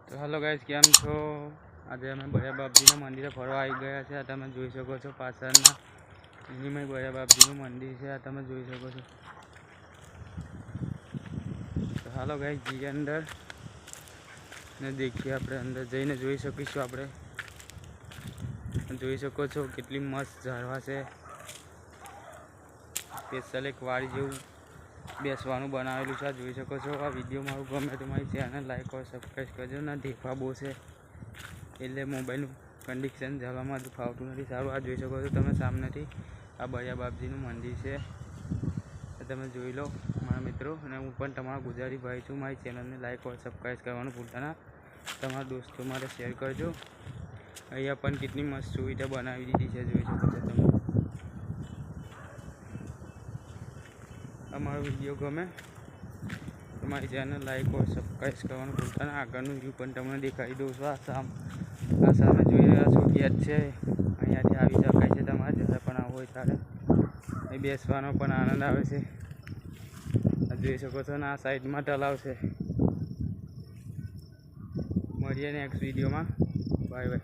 તો hello guys, કેમ છો? આજે અમે ભૈયા બાપજીના મંદિરે ફરવા આવી ગયા છે. આ તમે જોઈ શકો છો પાછળના એનીમય ભૈયા બાપજીનું મંદિર છે. આ તમે જોઈ શકો છો. તો હાલો ગાઈસ, જઈએ અંદર ને દેખીએ. આપણે અંદર જઈને જોઈ શકીશું. આપણે જોઈ શકો છો કેટલી મસ્ત ઝાડવા છે. સ્પેશિયલ એક વાડી જેવું બેસવાનું બનાવેલું છે. આ જોઈ શકો છો. આ વિડીયો મારું ગમે તો મારી ચેનલ લાઈક और સબસ્ક્રાઈબ કરજો. ના ઢેફા બહુ છે એટલે મોબાઈલનું કન્ડિશન જવામાં હજુ ફાવતું નથી સારું. આ જોઈ શકો છો તમે સામેથી આ ભૈયા બાપજીનું મંદિર છે. તમે જોઈ લો મારા મિત્રો. અને હું પણ તમારો ગુજરાતી ભાઈ છું. મારી ચેનલને લાઈક और સબસ્ક્રાઈબ કરવાનું ભૂલતા ના. તમારા દોસ્તો માટે શેર કરજો. અહીંયા પણ કેટલી મસ્ત સુવિધા બનાવી દીધી છે, જોઈ શકો છો તમે. અમારો વિડીયો ગમે તમારી ચેનલ લાઈક और સબસ્ક્રાઈબ કરવાનું ભૂલતા ના. આગળનું વ્યૂ પણ તમને દેખાડી દઉં છું. આ સામે જોઈ રહ્યા છો ગેટ છે. અહીંયાથી આવી શકાય છે તમારે જ્યારે પણ આવું હોય ત્યારે. અહીં બેસવાનો પણ આનંદ આવે છે. જોઈ શકો છો ને આ સાઈડમાં તલાવ છે. મળીએ નેક્સ્ટ વિડીયોમાં. Bye bye.